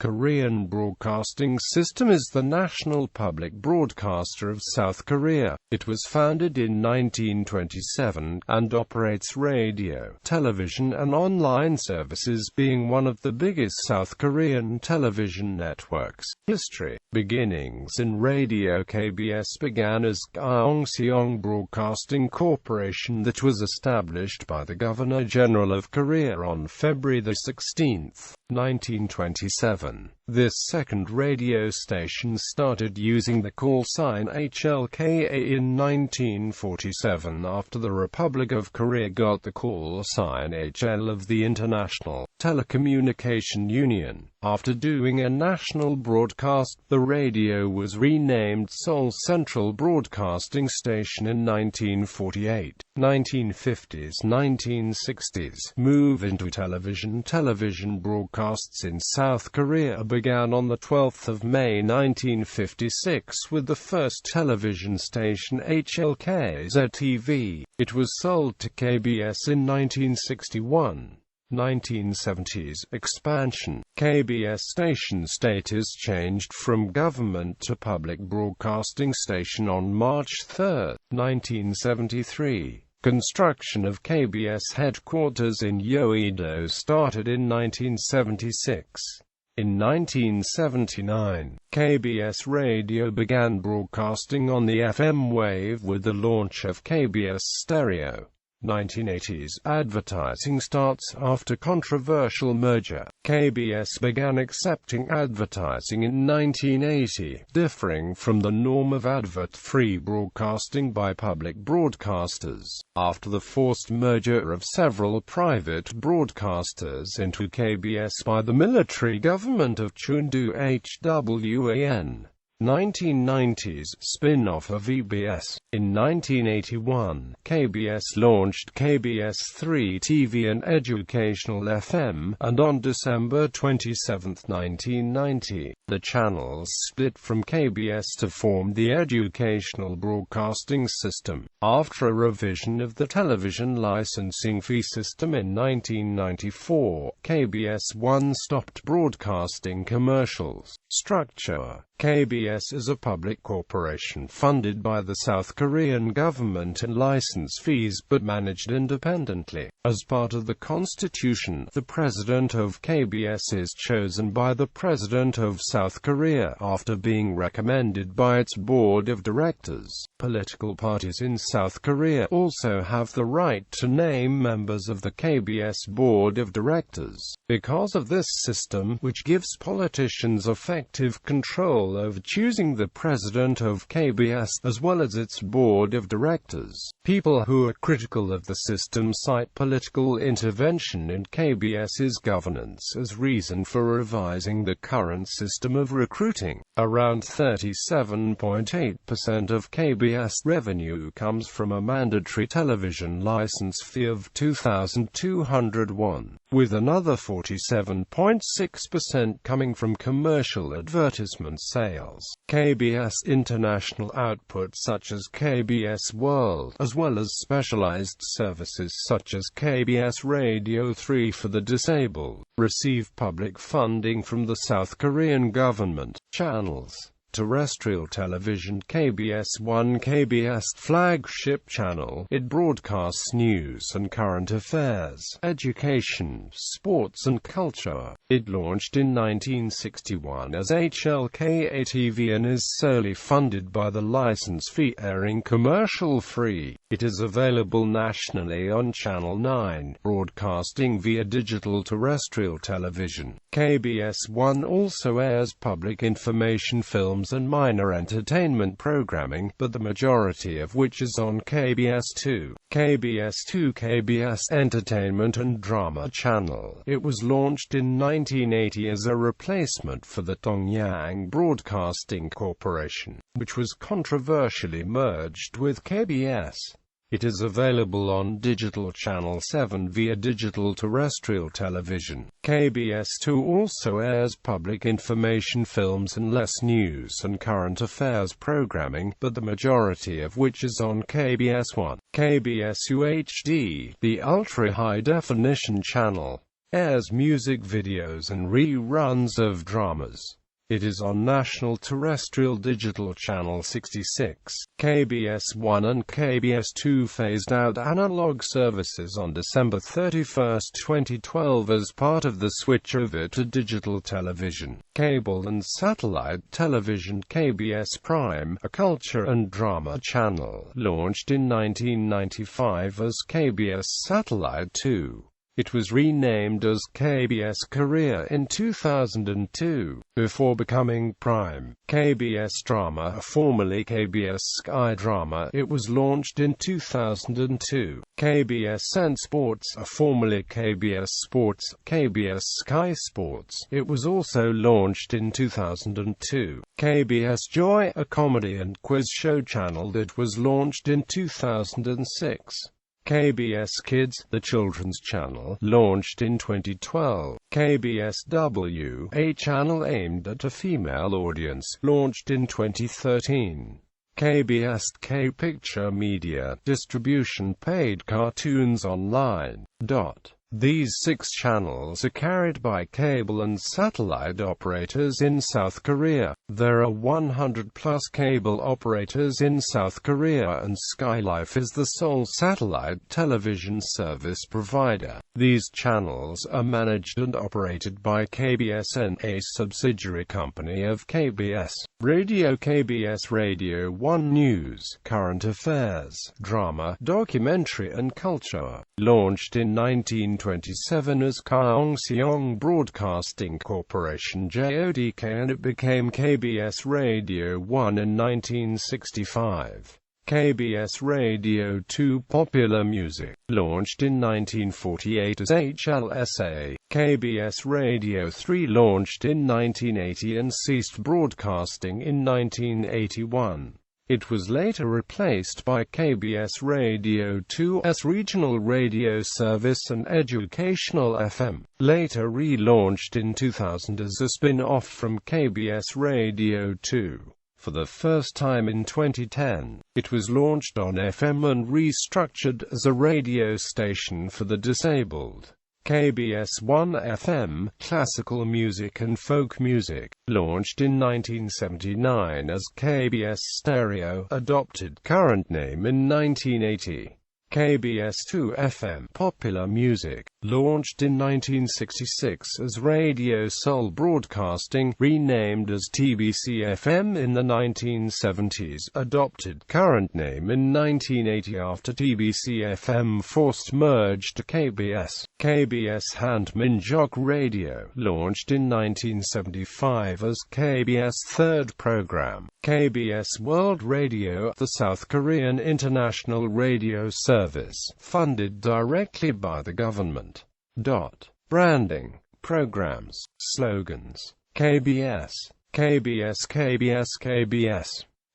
Korean Broadcasting System is the national public broadcaster of South Korea. It was founded in 1927, and operates radio, television and online services, being one of the biggest South Korean television networks. History. Beginnings in radio. KBS began as Gyeongseong Broadcasting Corporation that was established by the Governor-General of Korea on February 16, 1927. This second radio station started using the call sign HLKA in 1947 after the Republic of Korea got the call sign HL of the International Telecommunication Union. After doing a national broadcast, the radio was renamed Seoul Central Broadcasting Station in 1948. 1950s, 1960s. Move into television. Television broadcasts in South Korea began on the 12th of May 1956 with the first television station HLKZ-TV. It was sold to KBS in 1961. 1970s expansion. KBS station status changed from government to public broadcasting station on March 3, 1973. Construction of KBS headquarters in Yeouido started in 1976. In 1979, KBS Radio began broadcasting on the FM wave with the launch of KBS Stereo. 1980s advertising starts. After controversial merger, KBS began accepting advertising in 1980, differing from the norm of advert-free broadcasting by public broadcasters. After the forced merger of several private broadcasters into KBS by the military government of Chundu Hwan. 1990s spin-off of EBS. In 1981, KBS launched KBS3 TV and Educational FM, and on December 27, 1990, the channels split from KBS to form the Educational Broadcasting System. After a revision of the television licensing fee system in 1994, KBS 1 stopped broadcasting commercials. Structure. KBS is a public corporation funded by the South Korean government and license fees but managed independently. As part of the constitution, the president of KBS is chosen by the president of South Korea after being recommended by its board of directors. Political parties in South Korea also have the right to name members of the KBS board of directors. Because of this system, which gives politicians effective control over choosing the president of KBS, as well as its board of directors, people who are critical of the system cite political intervention in KBS's governance as reason for revising the current system of recruiting. Around 37.8% of KBS revenue comes from a mandatory television license fee of 2,200 won, with another 47.6% coming from commercial advertisement sales. KBS international output such as KBS World, as well as specialized services such as KBS Radio 3 for the disabled, receive public funding from the South Korean government. Channels. Terrestrial television. KBS 1 KBS flagship channel. It broadcasts news and current affairs, education, sports and culture. It launched in 1961 as HLKA-TV and is solely funded by the license fee, airing commercial-free. It is available nationally on Channel 9, broadcasting via digital terrestrial television. KBS 1 also airs public information, films and minor entertainment programming, but the majority of which is on KBS 2. KBS 2 KBS Entertainment and Drama Channel. It was launched in 1980 as a replacement for the Dongyang Broadcasting Corporation, which was controversially merged with KBS. It is available on Digital Channel 7 via digital terrestrial television. KBS 2 also airs public information, films and less news and current affairs programming, but the majority of which is on KBS 1. KBS UHD, the ultra-high definition channel. airs music videos and reruns of dramas. It is on national terrestrial digital channel 66. KBS1 and KBS2 phased out analog services on December 31, 2012 as part of the switchover to digital television. Cable and satellite television KBS Prime, a culture and drama channel, launched in 1995 as KBS Satellite 2. It was renamed as KBS Korea in 2002, before becoming Prime. KBS Drama, formerly KBS Sky Drama, it was launched in 2002. KBS and Sports, formerly KBS Sports, KBS Sky Sports, it was also launched in 2002. KBS Joy, a comedy and quiz show channel that was launched in 2006. KBS Kids, the children's channel, launched in 2012. KBSW, a channel aimed at a female audience, launched in 2013. KBS K-Picture Media, distribution paid cartoons online. These 6 channels are carried by cable and satellite operators in South Korea. There are 100+ cable operators in South Korea, and SkyLife is the sole satellite television service provider. These channels are managed and operated by KBSN, a subsidiary company of KBS Radio. KBS Radio 1 News, Current Affairs, Drama, Documentary and Culture. Launched in 1927 as Kaohsiung Broadcasting Corporation JODK, and it became KBS Radio 1 in 1965. KBS Radio 2 Popular Music, launched in 1948 as HLSA. KBS Radio 3 launched in 1980 and ceased broadcasting in 1981. It was later replaced by KBS Radio 2's regional radio service and educational FM, later relaunched in 2000 as a spin-off from KBS Radio 2. For the first time in 2010, it was launched on FM and restructured as a radio station for the disabled. KBS 1 FM, Classical Music and Folk Music, launched in 1979 as KBS Stereo, adopted current name in 1980. KBS 2 FM, Popular Music, launched in 1966 as Radio Seoul Broadcasting, renamed as TBC FM in the 1970s, adopted current name in 1980 after TBC FM forced merge to KBS. KBS Handminjok Radio, launched in 1975 as KBS Third Program. KBS World Radio, the South Korean international radio service, funded directly by the government. Branding, programs, slogans. KBS, KBS, KBS, KBS.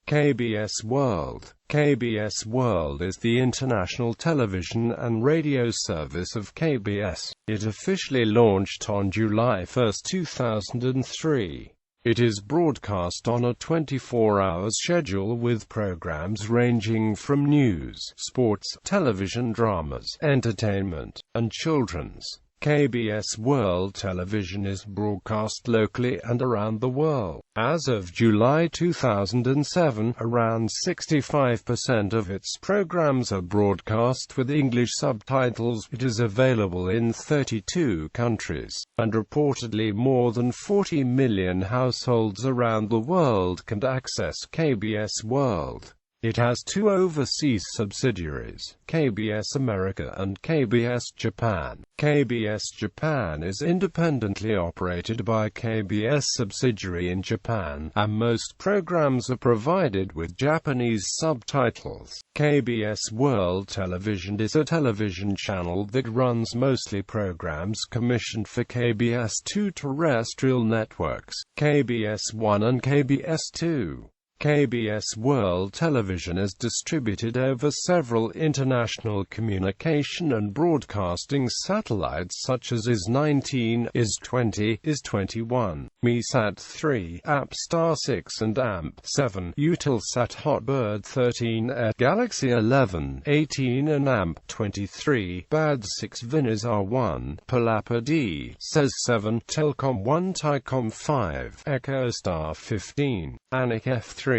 KBS World. KBS World is the international television and radio service of KBS. It officially launched on July 1, 2003. It is broadcast on a 24-hour schedule with programs ranging from news, sports, television dramas, entertainment, and children's. KBS World Television is broadcast locally and around the world. As of July 2007, around 65% of its programs are broadcast with English subtitles. It is available in 32 countries, and reportedly more than 40 million households around the world can access KBS World. It has 2 overseas subsidiaries, KBS America and KBS Japan. KBS Japan is independently operated by KBS subsidiary in Japan, and most programs are provided with Japanese subtitles. KBS World Television is a television channel that runs mostly programs commissioned for KBS 2 terrestrial networks, KBS 1 and KBS 2. KBS World Television is distributed over several international communication and broadcasting satellites such as IS-19, IS-20, IS-21, MESAT-3, AMP-Star 6 and AMP-7, Eutelsat Hotbird 13, Air Galaxy 11, 18 and AMP-23, BAD 6 Vinisar 1, Palapa D, SES 7, Telcom 1 Tycom 5, EchoStar 15, Anik F3.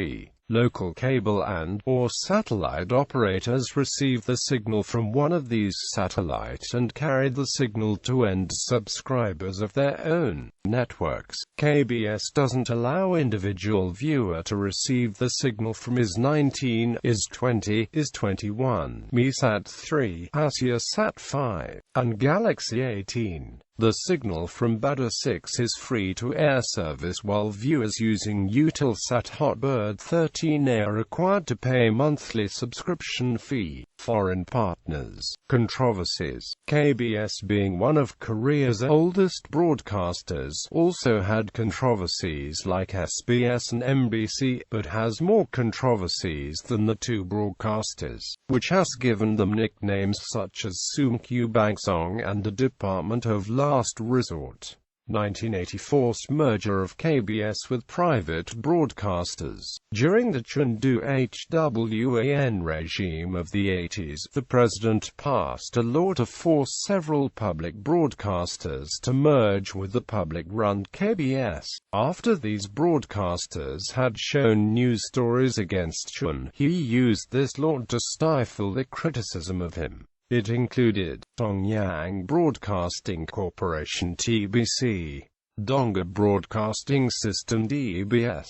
Local cable and/or satellite operators receive the signal from one of these satellites and carry the signal to end subscribers of their own networks. KBS doesn't allow individual viewer to receive the signal from IS-19, IS-20, IS-21, MESAT-3, ASIASat 5, and Galaxy 18. The signal from BAD 6 is free-to-air service, while viewers using Eutelsat Hotbird 13A are required to pay monthly subscription fee. Foreign partners. Controversies. KBS, being one of Korea's oldest broadcasters, also had controversies like SBS and MBC, but has more controversies than the two broadcasters, which has given them nicknames such as Sumkyu Bangsong and the Department of Last Resort. 1984's merger of KBS with private broadcasters. During the Chundu HWAN regime of the 80s, the president passed a law to force several public broadcasters to merge with the public-run KBS. After these broadcasters had shown news stories against Chun, he used this law to stifle the criticism of him. It included Dongyang Broadcasting Corporation (TBC), Donga Broadcasting System (DBS),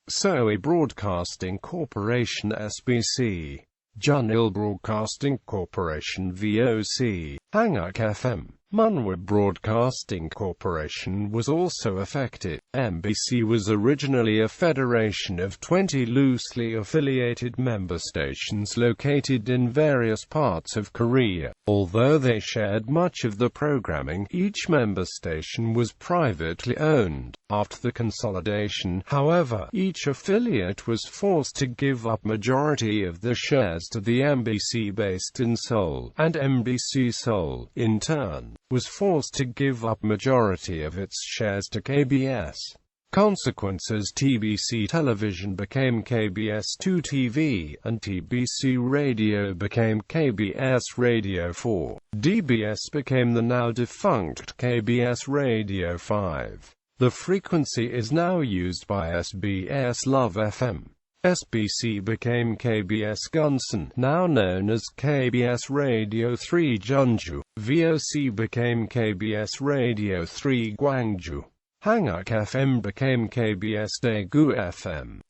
Soe Broadcasting Corporation (SBC), Junil Broadcasting Corporation (VOC), Hanguk FM. Munhwa Broadcasting Corporation was also affected. MBC was originally a federation of 20 loosely affiliated member stations located in various parts of Korea. Although they shared much of the programming, each member station was privately owned. After the consolidation, however, each affiliate was forced to give up majority of the shares to the MBC based in Seoul, and MBC Seoul, in turn, was forced to give up majority of its shares to KBS. Consequences: TBC Television became KBS2 TV, and TBC Radio became KBS Radio 4. DBS became the now defunct KBS Radio 5. The frequency is now used by SBS Love FM. SBC became KBS Gunsan, now known as KBS Radio 3 Jeonju. VOC became KBS Radio 3 Gwangju. Hanguk FM became KBS Daegu FM.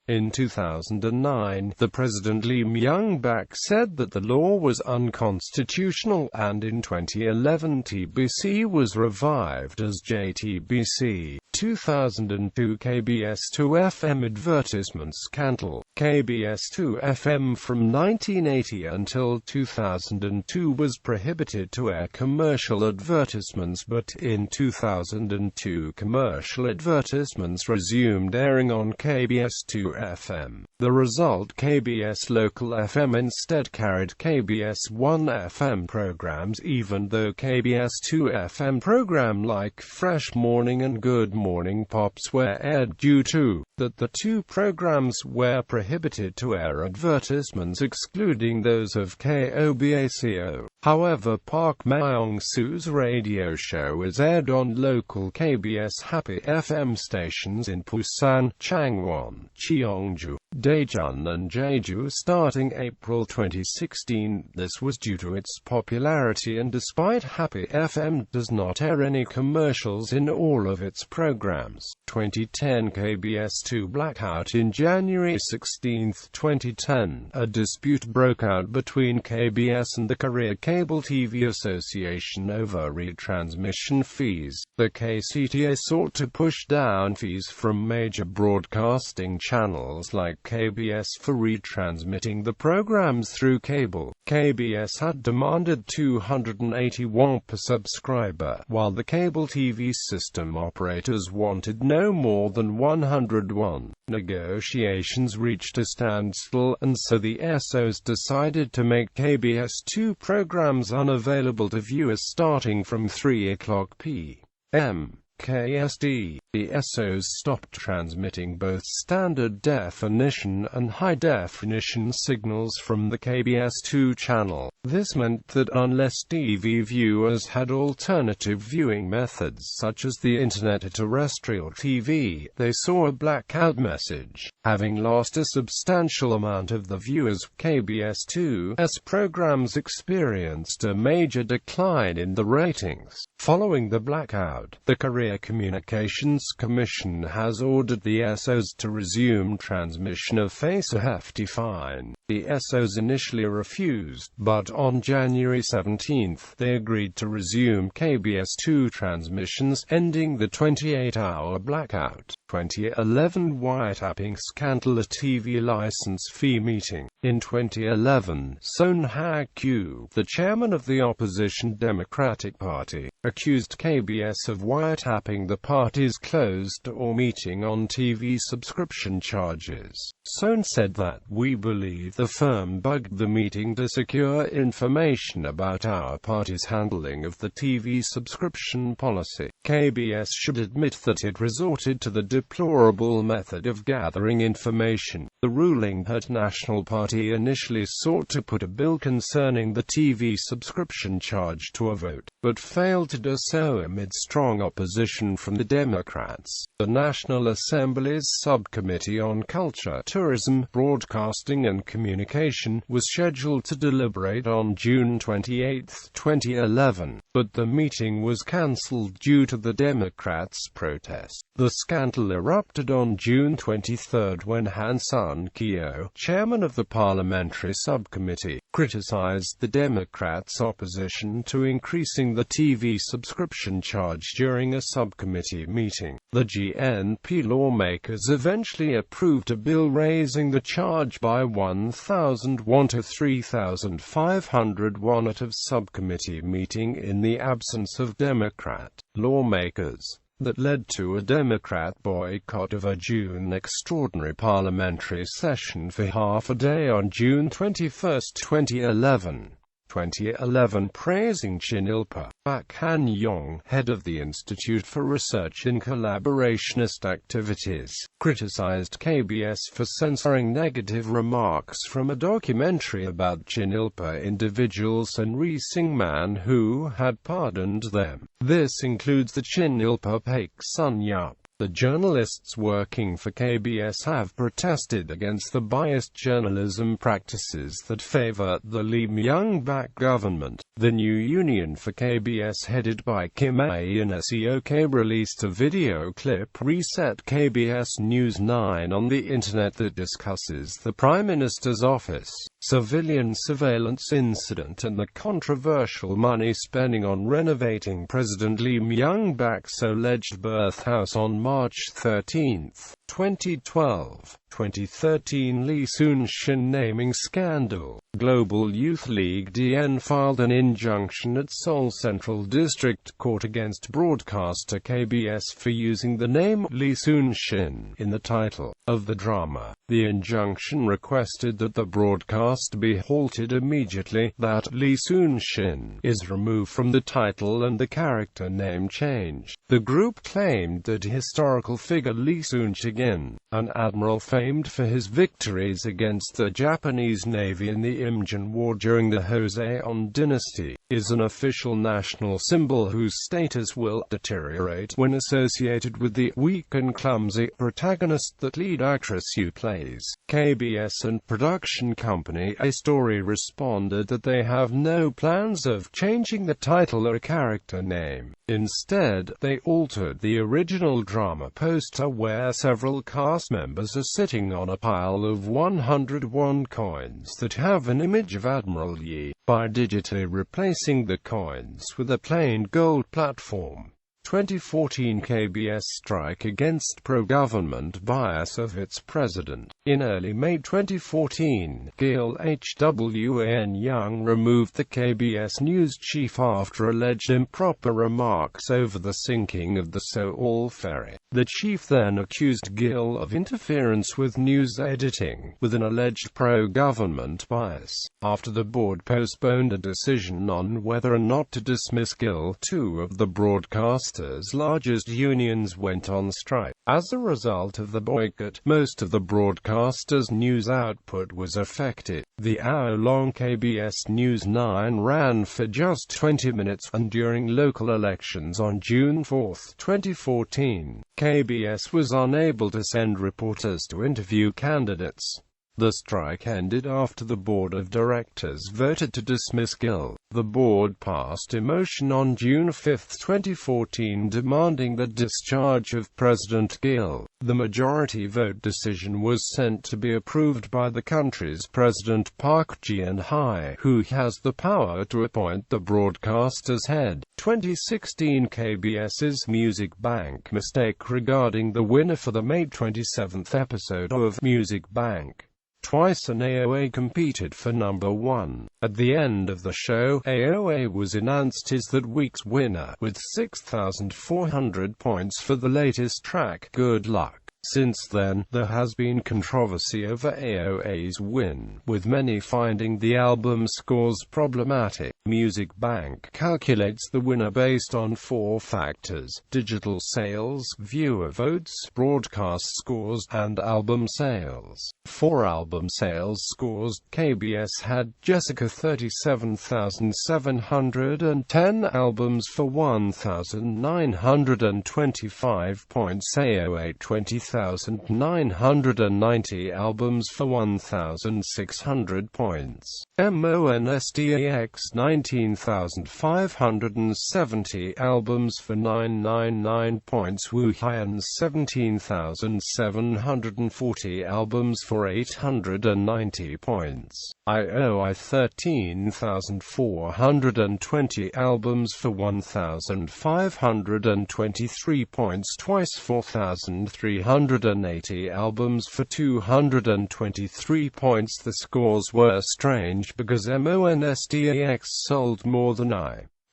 In 2009, the President Lee Myung-bak said that the law was unconstitutional, and in 2011 TBC was revived as JTBC. 2002 KBS2 FM advertisement scandal. KBS2 FM from 1980 until 2002 was prohibited to air commercial advertisements, but in 2002 commercial advertisements resumed airing on KBS2 FM. The result: KBS Local FM instead carried KBS 1 FM programs, even though KBS2 FM program like Fresh Morning and Good Morning Pops were aired due to that the two programs were prohibited to air advertisements, excluding those of KOBACO. However, Park Myung-soo's radio show is aired on local KBS Happy FM stations in Busan, Changwon, Cheongju, Daejeon and Jeju starting April 2016. This was due to its popularity, and despite Happy FM does not air any commercials in all of its programs. 2010 KBS2 blackout. In January 16, 2010, a dispute broke out between KBS and the Korea Cable Cable TV Association over retransmission fees. The KCTA sought to push down fees from major broadcasting channels like KBS for retransmitting the programs through cable. KBS had demanded $280 per subscriber, while the cable TV system operators wanted no more than $101. Negotiations reached a standstill, and so the SOs decided to make KBS2 programs unavailable to viewers starting from 3:00 p.m. KSD. The SOs stopped transmitting both standard definition and high-definition signals from the KBS2 channel. This meant that unless TV viewers had alternative viewing methods such as the internet or terrestrial TV, they saw a blackout message. Having lost a substantial amount of the viewers, KBS2's programs experienced a major decline in the ratings. Following the blackout, the Korea Communications Commission has ordered the SOs to resume transmission or face a hefty fine. The SOs initially refused, but on January 17, they agreed to resume KBS2 transmissions, ending the 28-hour blackout. 2011 wiretapping scandal. A TV license fee meeting. In 2011, Son Ha-kyu, the chairman of the opposition Democratic Party, accused KBS of wiretapping the party's closed-door meeting on TV subscription charges. Son said that, "We believe the firm bugged the meeting to secure information about our party's handling of the TV subscription policy. KBS should admit that it resorted to the deplorable method of gathering information." The ruling Hurt National Party initially sought to put a bill concerning the TV subscription charge to a vote, but failed to do so amid strong opposition from the Democrats. The National Assembly's Subcommittee on Culture, Tourism, Broadcasting and Communication was scheduled to deliberate on June 28, 2011, but the meeting was cancelled due to the Democrats' protest. The scandal erupted on June 23 when Han Sun-kyo, chairman of the parliamentary subcommittee, criticized the Democrats' opposition to increasing the TV subscription charge during a subcommittee meeting. The GNP lawmakers eventually approved a bill raising the charge by 1,000 won to 3,500 won at a subcommittee meeting in the absence of Democrat lawmakers. That led to a Democrat boycott of a June extraordinary parliamentary session for half a day on June 21, 2011. 2011, praising Chin Il-pa. Pak Han-yong, head of the Institute for Research in Collaborationist Activities, criticized KBS for censoring negative remarks from a documentary about Chin Il-pa individuals and Ri Sing-man who had pardoned them. This includes the Chin Il-pa Paik Sun-yup. The journalists working for KBS have protested against the biased journalism practices that favor the Lee Myung-bak government. The new union for KBS, headed by Kim Ae-in-seok, released a video clip Reset KBS News 9 on the internet that discusses the Prime Minister's office, civilian surveillance incident and the controversial money spending on renovating President Lee Myung-bak's alleged birthhouse on March 13, 2012. 2013 Lee Soon-shin naming scandal. Global Youth League DN filed an injunction at Seoul Central District Court against broadcaster KBS for using the name Lee Soon-shin in the title of the drama. The injunction requested that the broadcast be halted immediately, that Lee Soon-shin is removed from the title and the character name changed. The group claimed that historical figure Lee Soon-shin, an admiral famed for his victories against the Japanese Navy in the Imjin War during the Joseon dynasty, is an official national symbol whose status will deteriorate when associated with the weak and clumsy protagonist that lead actress Yu plays. KBS and production company A Story responded that they have no plans of changing the title or character name. Instead, they altered the original drama poster where several cast members are sitting on a pile of 100 won coins that have an image of Admiral Yi, by digitally replacing the coins with a plain gold platform. 2014 KBS strike against pro-government bias of its president. In early May 2014, Gil Hwan Young removed the KBS news chief after alleged improper remarks over the sinking of the Seoul ferry. The chief then accused Gil of interference with news editing, with an alleged pro-government bias. After the board postponed a decision on whether or not to dismiss Gil, two of the broadcasters' largest unions went on strike. As a result of the boycott, most of the broadcasters' news output was affected. The hour-long KBS News 9 ran for just 20 minutes, and during local elections on June 4, 2014, KBS was unable to send reporters to interview candidates. The strike ended after the board of directors voted to dismiss Gil. The board passed a motion on June 5, 2014 demanding the discharge of President Gil. The majority vote decision was sent to be approved by the country's President Park Geun-hye, who has the power to appoint the broadcaster's head. 2016 KBS's Music Bank mistake regarding the winner for the May 27 episode of Music Bank. Twice and AOA competed for number 1. At the end of the show, AOA was announced as that week's winner, with 6,400 points for the latest track, Good Luck. Since then, there has been controversy over AOA's win, with many finding the album scores problematic. Music Bank calculates the winner based on 4 factors: digital sales, viewer votes, broadcast scores, and album sales. For album sales scores, KBS had Jessica 37,710 albums for 1,925 points, AOA 20,990 albums for 1,600 points, MONSTAX 19,570 albums for 999 points, Wuhyun 17,740 albums for 890 points, IOI 13,420 albums for 1,523 points, Twice 4,380 albums for 223 points. The scores were strange because MONSTAX sold more than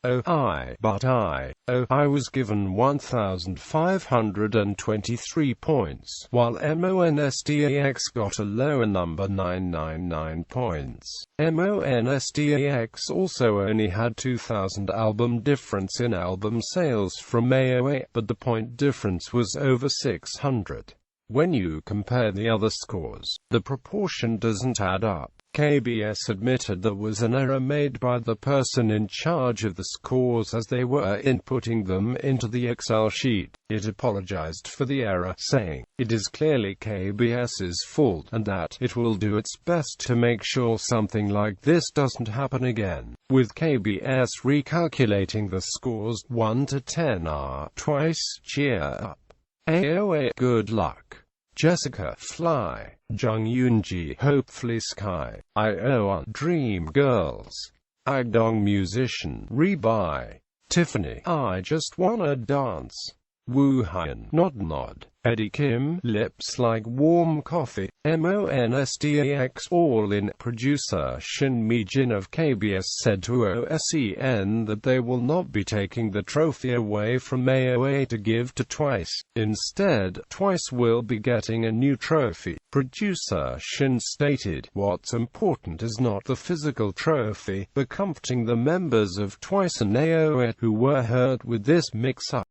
but I was given 1,523 points, while MONSTAX got a lower number, 999 points. MONSTAX also only had 2,000 album difference in album sales from AOA, but the point difference was over 600. When you compare the other scores, the proportion doesn't add up. KBS admitted there was an error made by the person in charge of the scores as they were inputting them into the Excel sheet. It apologized for the error, saying, "It is clearly KBS's fault, and that it will do its best to make sure something like this doesn't happen again." With KBS recalculating the scores 1 to 10 are Twice, Cheer Up, AOA, Good Luck, Jessica, Fly, Jung Yoonji, Hopefully Sky, IOI, Dream Girls, Agdong Musician, Rebuy, Tiffany, I Just Wanna Dance, Woohyun, Nod Nod, Eddie Kim, Lips Like Warm Coffee, MONSTAX. All in. Producer Shin Mi-jin of KBS said to OSEN that they will not be taking the trophy away from AOA to give to Twice. Instead, Twice will be getting a new trophy. Producer Shin stated, "What's important is not the physical trophy, but comforting the members of Twice and AOA who were hurt with this mix-up."